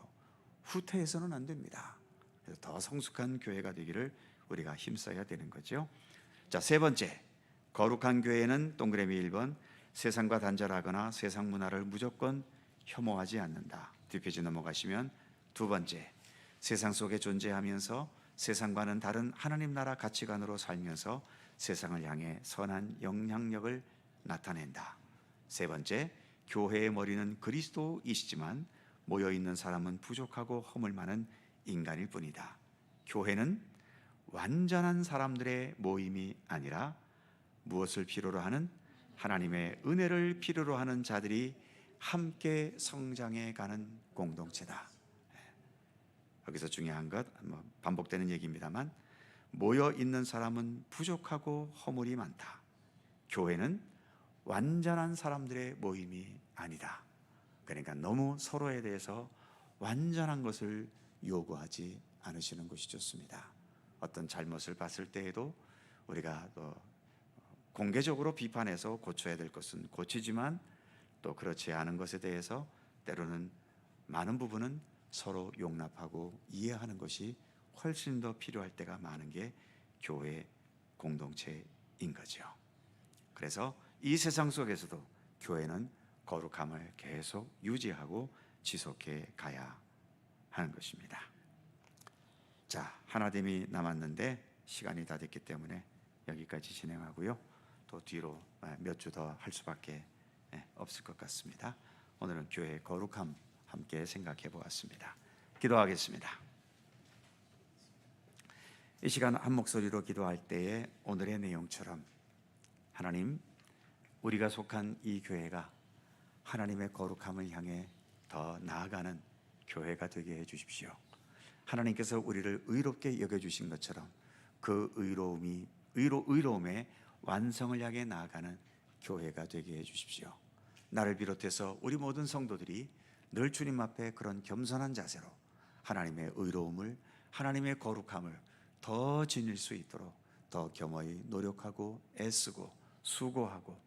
후퇴해서는 안 됩니다. 그래서 더 성숙한 교회가 되기를 우리가 힘써야 되는 거죠. 자, 세 번째, 거룩한 교회는 동그라미 1번, 세상과 단절하거나 세상 문화를 무조건 혐오하지 않는다. 뒷페이지 넘어가시면 두 번째, 세상 속에 존재하면서 세상과는 다른 하나님 나라 가치관으로 살면서 세상을 향해 선한 영향력을 나타낸다. 세 번째, 교회의 머리는 그리스도이시지만 모여있는 사람은 부족하고 허물 많은 인간일 뿐이다. 교회는 완전한 사람들의 모임이 아니라 무엇을 필요로 하는? 하나님의 은혜를 필요로 하는 자들이 함께 성장해 가는 공동체다. 여기서 중요한 것, 반복되는 얘기입니다만, 모여 있는 사람은 부족하고 허물이 많다. 교회는 완전한 사람들의 모임이 아니다. 그러니까 너무 서로에 대해서 완전한 것을 요구하지 않으시는 것이 좋습니다. 어떤 잘못을 봤을 때에도 우리가 또 공개적으로 비판해서 고쳐야 될 것은 고치지만 또 그렇지 않은 것에 대해서 때로는 많은 부분은 서로 용납하고 이해하는 것이 훨씬 더 필요할 때가 많은 게 교회 공동체인 거죠. 그래서 이 세상 속에서도 교회는 거룩함을 계속 유지하고 지속해 가야 하는 것입니다. 자, 하나됨이 남았는데 시간이 다 됐기 때문에 여기까지 진행하고요. 또 뒤로 몇 주 더 할 수밖에 없을 것 같습니다. 오늘은 교회의 거룩함 함께 생각해 보았습니다. 기도하겠습니다. 이 시간 한 목소리로 기도할 때에 오늘의 내용처럼 하나님, 우리가 속한 이 교회가 하나님의 거룩함을 향해 더 나아가는 교회가 되게 해 주십시오. 하나님께서 우리를 의롭게 여겨주신 것처럼 그 의로움의 완성을 향해 나아가는 교회가 되게 해 주십시오. 나를 비롯해서 우리 모든 성도들이 늘 주님 앞에 그런 겸손한 자세로 하나님의 의로움을, 하나님의 거룩함을 더 지닐 수 있도록 더 겸허히 노력하고 애쓰고 수고하고,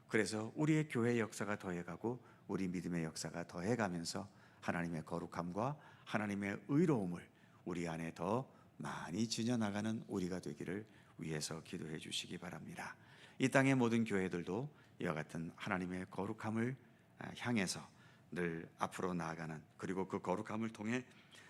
그래서 우리의 교회 역사가 더해가고 우리 믿음의 역사가 더해가면서 하나님의 거룩함과 하나님의 의로움을 우리 안에 더 많이 지녀나가는 우리가 되기를 위해서 기도해 주시기 바랍니다. 이 땅의 모든 교회들도 이와 같은 하나님의 거룩함을 향해서 늘 앞으로 나아가는, 그리고 그 거룩함을 통해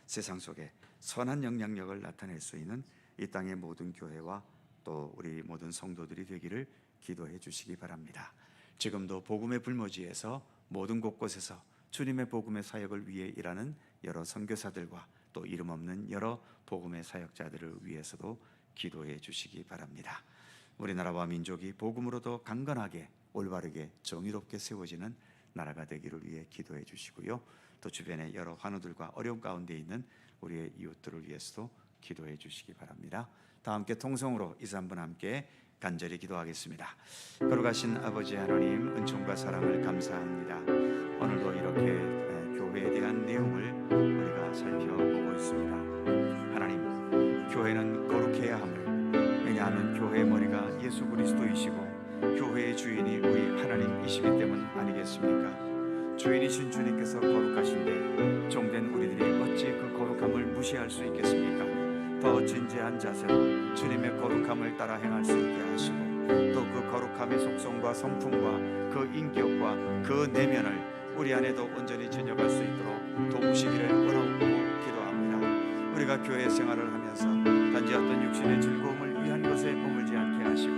세상 속에 선한 영향력을 나타낼 수 있는 이 땅의 모든 교회와 또 우리 모든 성도들이 되기를 기도해 주시기 바랍니다. 지금도 복음의 불모지에서 모든 곳곳에서 주님의 복음의 사역을 위해 일하는 여러 선교사들과 또 이름 없는 여러 복음의 사역자들을 위해서도 기도해 주시기 바랍니다. 우리나라와 민족이 복음으로도 강건하게 올바르게 정의롭게 세워지는 나라가 되기를 위해 기도해 주시고요. 또 주변의 여러 환우들과 어려움 가운데 있는 우리의 이웃들을 위해서도 기도해 주시기 바랍니다. 다 함께 통성으로 이 3분 함께 간절히 기도하겠습니다. 거룩하신 아버지 하나님, 은총과 사랑을 감사합니다. 오늘도 이렇게 교회에 대한 내용을 우리가 살펴보고 있습니다. 하나님, 교회는 거룩해야 함을, 왜냐하면 교회의 머리가 예수 그리스도이시고 교회의 주인이 우리 하나님이시기 때문 아니겠습니까? 주인이신 주님께서 거룩하신데 종된 우리들이 어찌 그 거룩함을 무시할 수 있겠습니까? 더 진지한 자세로 주님의 거룩함을 따라 행할 수 있게 하시고, 또 그 거룩함의 속성과 성품과 그 인격과 그 내면을 우리 안에도 온전히 지녀갈 수 있도록 도우시기를 원하고 기도합니다. 우리가 교회 생활을 하면서 단지 어떤 육신의 즐거움을 위한 것에 머물지 않게 하시고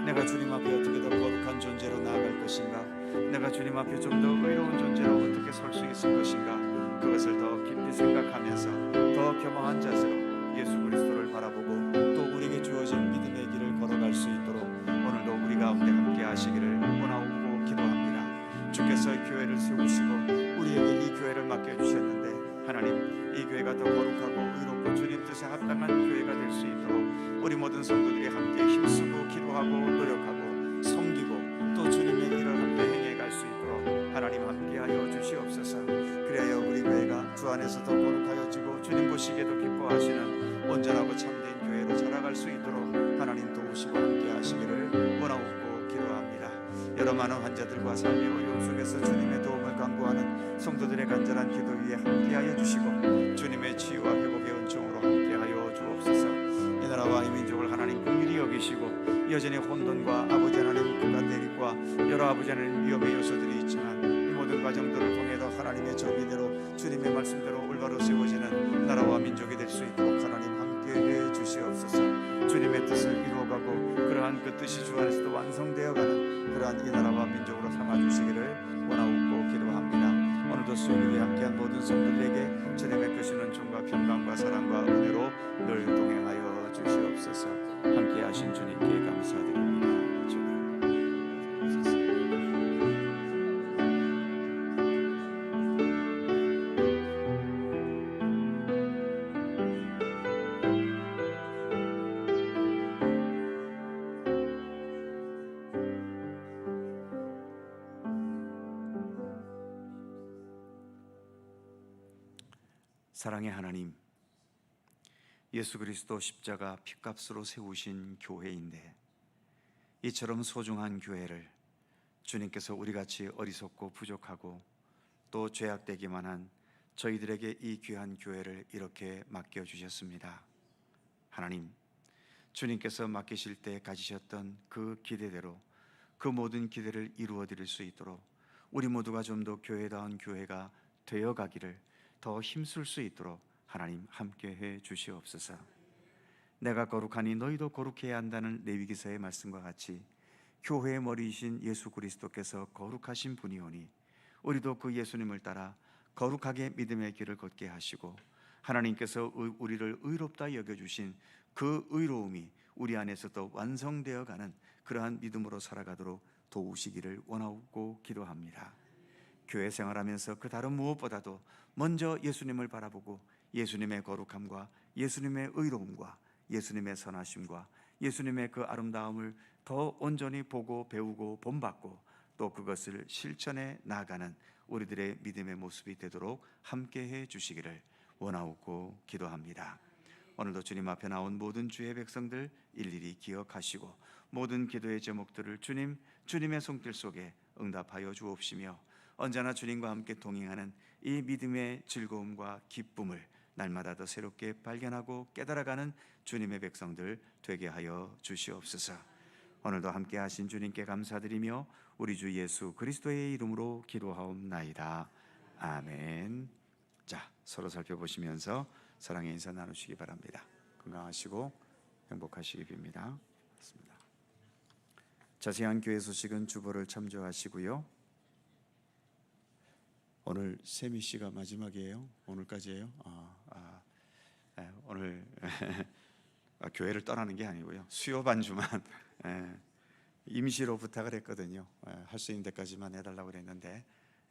내가 주님 앞에 어떻게 더 거룩한 존재로 나아갈 것인가, 내가 주님 앞에 좀 더 의로운 존재로 어떻게 설 수 있을 것인가, 그것을 더 깊이 생각하면서 더 겸허한 자세로 예수 그리스도를 바라보고 또 우리에게 주어진 믿음의 길을 걸어갈 수 있도록 오늘도 우리 가운데 함께 하시기를 원하고 기도합니다. 주께서 교회를 세우시고 우리에게 이 교회를 맡겨주셨는데 하나님, 이 교회가 더 거룩하고 의롭고 주님 뜻에 합당한 교회가 될 수 있도록 우리 모든 성도들이 함께 힘쓰고 기도하고 노력하고 섬기고 또 주님의 일을 함께 행해갈 수 있도록 하나님 함께하여 주시옵소서. 그래야 우리 교회가 주 안에서 더 거룩하여지고 주님 보시기에도 기뻐하시는 온전하고 참된 교회로 자라갈 수 있도록 하나님 도우시고 함께하시기를 원하옵고 기도합니다. 여러 많은 환자들과 삶의 어려움 속에서 주님의 도움을 간구하는 성도들의 간절한 기도 위에 함께하여 주시고 주님의 치유와 회복의 은총으로 함께하여 주옵소서. 이 나라와 이 민족을 하나님 긍휼히 여기시고 여전히 혼돈과 아버지 하나님 국가 대립과 여러 아버지 하나님 위험의 요소들이 있지만 이 모든 과정들을 통해서 하나님의 정의대로 주님의 말씀대로 올바로 세워지는 나라와 민족이 될 수 있도록 하나님 함께해 주시옵소서. 주님의 뜻을 이루어가고 그러한 그 뜻이 주 안에서도 완성되어가는 그러한 이 나라와 민족으로 삼아주시기를 원하옵고 기도합니다. 오늘도 수요일에 함께한 모든 성도들에게 주님의 크시는 총과 평강과 사랑과 은혜로 늘 동행하여 주시옵소서. 함께하신 주님께 감사드립니다. 사랑의 하나님, 예수 그리스도 십자가 핏값으로 세우신 교회인데 이처럼 소중한 교회를 주님께서 우리같이 어리석고 부족하고 또 죄악되기만 한 저희들에게 이 귀한 교회를 이렇게 맡겨주셨습니다. 하나님, 주님께서 맡기실 때 가지셨던 그 기대대로 그 모든 기대를 이루어드릴 수 있도록 우리 모두가 좀 더 교회다운 교회가 되어가기를 더 힘쓸 수 있도록 하나님 함께해 주시옵소서. 내가 거룩하니 너희도 거룩해야 한다는 레위기서의 말씀과 같이 교회의 머리이신 예수 그리스도께서 거룩하신 분이오니 우리도 그 예수님을 따라 거룩하게 믿음의 길을 걷게 하시고 하나님께서 우리를 의롭다 여겨주신 그 의로움이 우리 안에서도 완성되어가는 그러한 믿음으로 살아가도록 도우시기를 원하고 기도합니다. 교회 생활하면서 그 다른 무엇보다도 먼저 예수님을 바라보고 예수님의 거룩함과 예수님의 의로움과 예수님의 선하심과 예수님의 그 아름다움을 더 온전히 보고 배우고 본받고 또 그것을 실천해 나아가는 우리들의 믿음의 모습이 되도록 함께해 주시기를 원하고 기도합니다. 오늘도 주님 앞에 나온 모든 주의 백성들 일일이 기억하시고 모든 기도의 제목들을 주님의 손길 속에 응답하여 주옵시며 언제나 주님과 함께 동행하는 이 믿음의 즐거움과 기쁨을 날마다 더 새롭게 발견하고 깨달아가는 주님의 백성들 되게 하여 주시옵소서. 오늘도 함께 하신 주님께 감사드리며 우리 주 예수 그리스도의 이름으로 기도하옵나이다. 아멘. 자, 서로 살펴보시면서 사랑의 인사 나누시기 바랍니다. 건강하시고 행복하시기 빕니다. 자세한 교회 소식은 주보를 참조하시고요. 오늘 세미 씨가 마지막이에요? 오늘까지예요? 오늘 교회를 떠나는 게 아니고요. 수요 반주만 임시로 부탁을 했거든요. 할 수 있는 데까지만 해달라고 그랬는데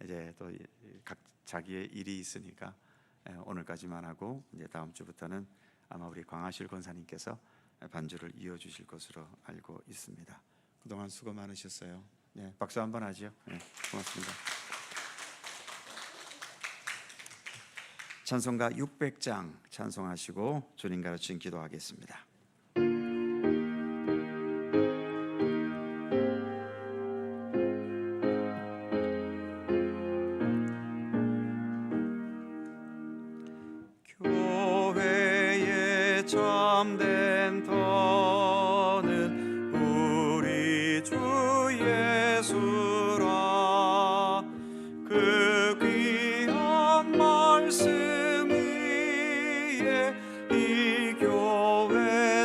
이제 또 각 자기의 일이 있으니까 오늘까지만 하고 이제 다음 주부터는 아마 우리 광하실 권사님께서 반주를 이어주실 것으로 알고 있습니다. 그동안 수고 많으셨어요. 네, 박수 한번 하죠. 네, 고맙습니다. 찬송가 600장 찬송하시고 주님 가르친 기도하겠습니다. 교회의 참된 터는 우리 주 예수라. 그 귀한 말씀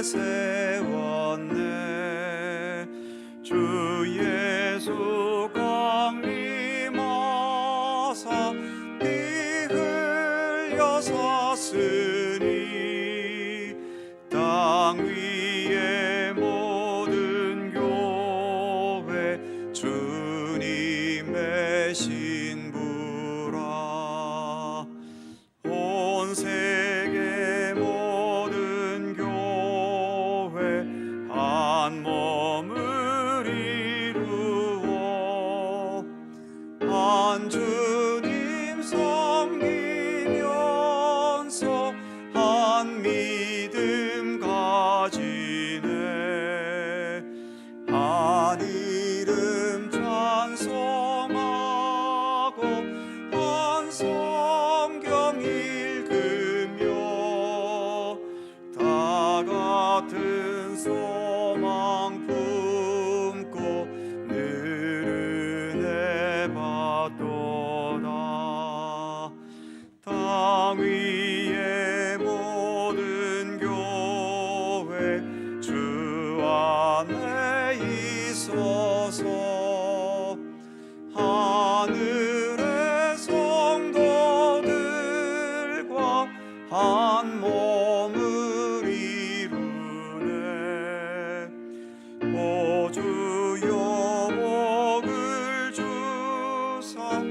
세웠네. 신부라. 온 세계 모든 교회 한 몸을 이루어 한 주님 섬기면서 한 믿음 가지네. 한 이름 찬송하고 한 성경 읽으며 다 같은 소망 품고 늘 은혜 받도다. 땅 위의 모든 교회 주 안에 있어서 하늘의 성도들과 한 몸을 이루네. 오 주여 복을 주사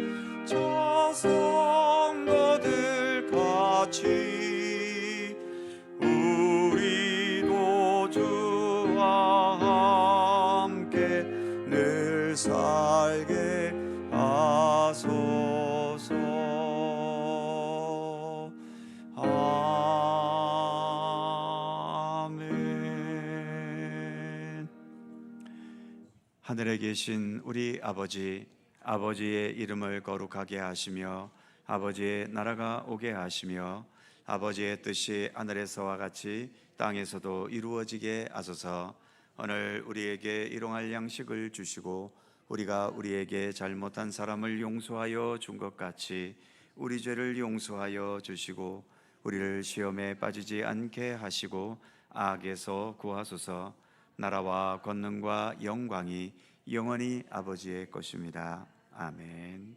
저 성도들 같이 우리도 주와 함께 늘 살게 하소서. 아멘. 하늘에 계신 우리 아버지, 아버지의 이름을 거룩하게 하시며 아버지의 나라가 오게 하시며 아버지의 뜻이 하늘에서와 같이 땅에서도 이루어지게 하소서. 오늘 우리에게 일용할 양식을 주시고 우리가 우리에게 잘못한 사람을 용서하여 준 것 같이 우리 죄를 용서하여 주시고 우리를 시험에 빠지지 않게 하시고 악에서 구하소서. 나라와 권능과 영광이 영원히 아버지의 것입니다. 아멘.